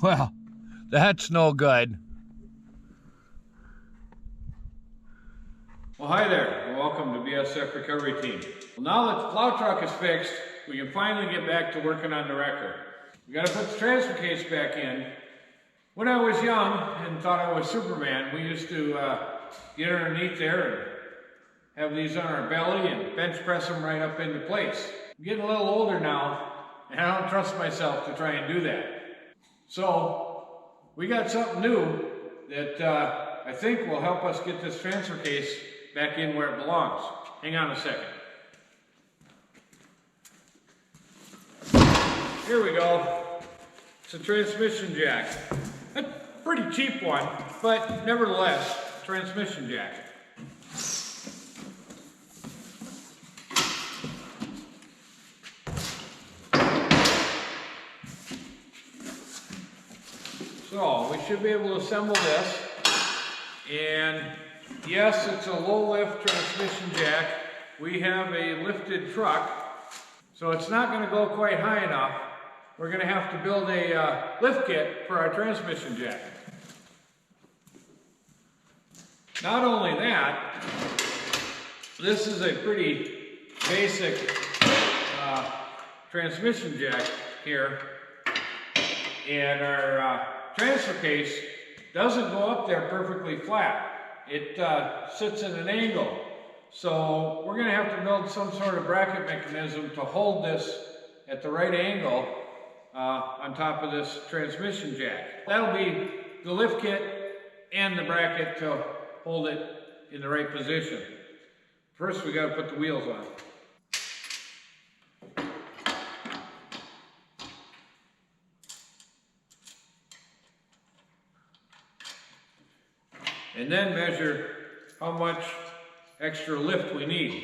Well, that's no good. Well, hi there, and welcome to BSF Recovery Team. Well, now that the plow truck is fixed, we can finally get back to working on the wrecker. We got to put the transfer case back in. When I was young and thought I was Superman, we used to get underneath there and have these on our belly and bench press them right up into place. I'm getting a little older now, and I don't trust myself to try and do that. So, we got something new that I think will help us get this transfer case back in where it belongs. Hang on a second. Here we go. It's a transmission jack. A pretty cheap one, but nevertheless, transmission jack. So, we should be able to assemble this, and yes, it's a low lift transmission jack. We have a lifted truck, so it's not going to go quite high enough. We're going to have to build a lift kit for our transmission jack. Not only that, this is a pretty basic transmission jack here, and our transfer case doesn't go up there perfectly flat. It sits at an angle. So we're going to have to build some sort of bracket mechanism to hold this at the right angle on top of this transmission jack. That'll be the lift kit and the bracket to hold it in the right position. First we got to put the wheels on. And then measure how much extra lift we need.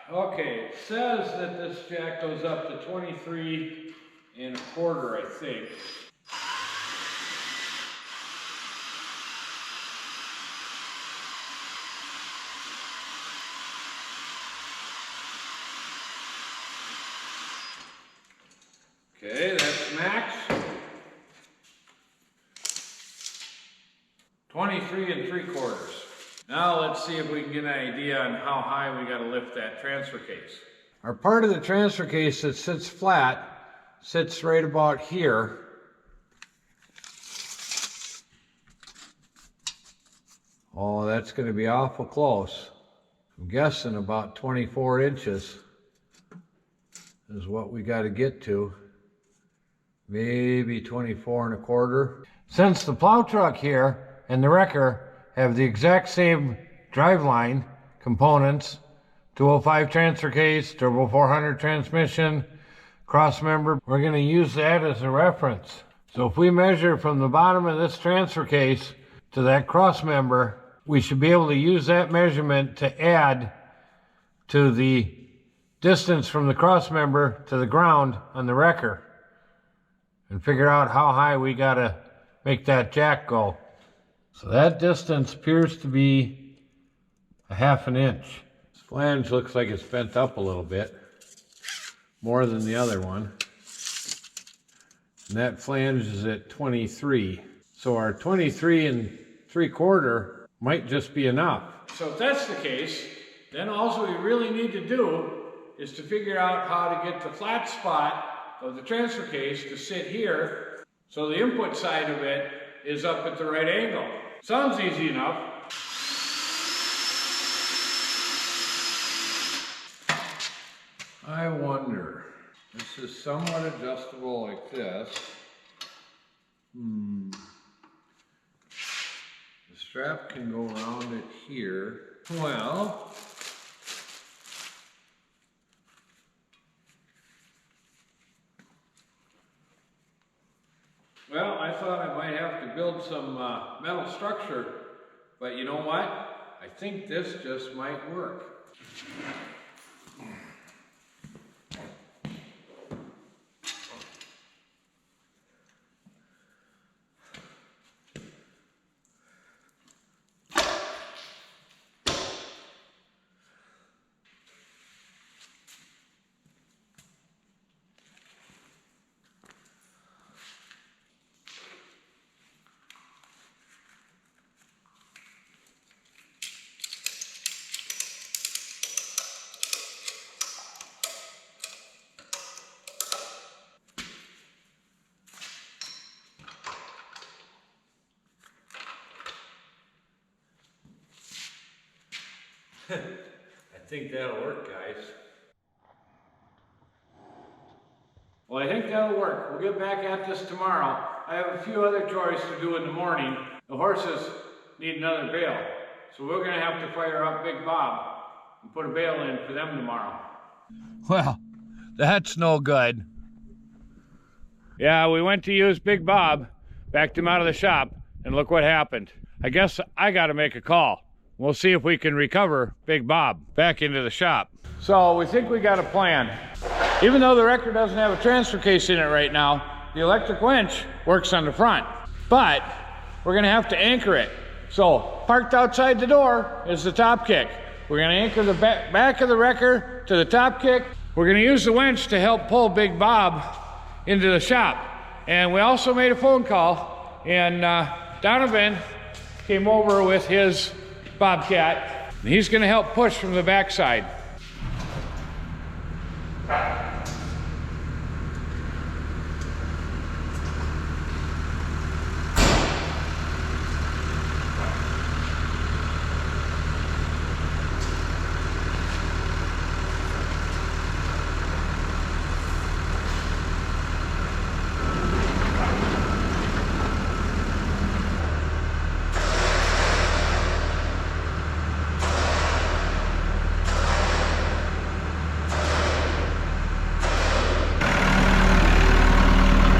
Okay, it says that this jack goes up to 23 1/4, I think. Okay, that's max. 23 3/4. Now let's see if we can get an idea on how high we got to lift that transfer case. Our part of the transfer case that sits flat sits right about here. Oh, that's going to be awful close. I'm guessing about 24 inches is what we got to get to. Maybe 24 1/4. Since the plow truck here and the wrecker have the exact same driveline components, 205 transfer case, turbo 400 transmission, cross member, we're going to use that as a reference. So if we measure from the bottom of this transfer case to that cross member, we should be able to use that measurement to add to the distance from the cross member to the ground on the wrecker and figure out how high we got to make that jack go. So that distance appears to be a 1/2 inch. This flange looks like it's bent up a little bit, more than the other one. And that flange is at 23. So our 23 3/4 might just be enough. So if that's the case, then all we really need to do is to figure out how to get the flat spot of the transfer case to sit here so the input side of it is up at the right angle. Sounds easy enough. I wonder, this is somewhat adjustable like this. The strap can go around it here. Well, Well, I thought I might have to build some metal structure, but you know what? I think this just might work. I think that'll work, guys. Well, I think that'll work. We'll get back at this tomorrow. I have a few other chores to do in the morning. The horses need another bale, so we're gonna have to fire up Big Bob and put a bale in for them tomorrow. Well, that's no good. Yeah, we went to use Big Bob, backed him out of the shop, and look what happened. I guess I gotta make a call. We'll see if we can recover Big Bob back into the shop. So we think we got a plan. Even though the wrecker doesn't have a transfer case in it right now, the electric winch works on the front. But we're gonna have to anchor it. So parked outside the door is the top kick. We're gonna anchor the back of the wrecker to the top kick. We're gonna use the winch to help pull Big Bob into the shop. And we also made a phone call, and Donovan came over with his Bobcat, and he's gonna help push from the backside.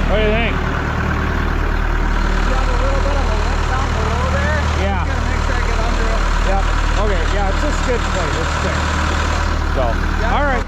What do you think? You have a little bit of a lip down below there. Yeah. Just gotta make sure I get under it. Yep. Okay, yeah, it's a skid plate. It's thick. So, Yeah. all right.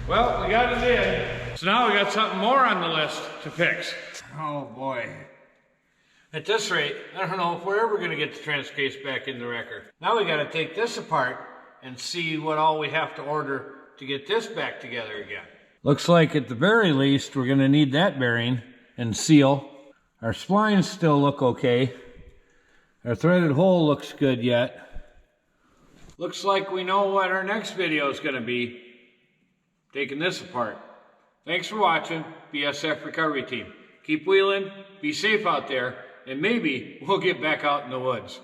Well, we got it in. So now we got something more on the list to fix. Oh boy. At this rate, I don't know if we're ever gonna get the transfer case back in the wrecker. Now we gotta take this apart and see what all we have to order to get this back together again. Looks like at the very least we're going to need that bearing and seal. Our splines still look okay. Our threaded hole looks good yet. Looks like we know what our next video is going to be. Taking this apart. Thanks for watching, BSF Recovery Team. Keep wheeling, be safe out there, and maybe we'll get back out in the woods.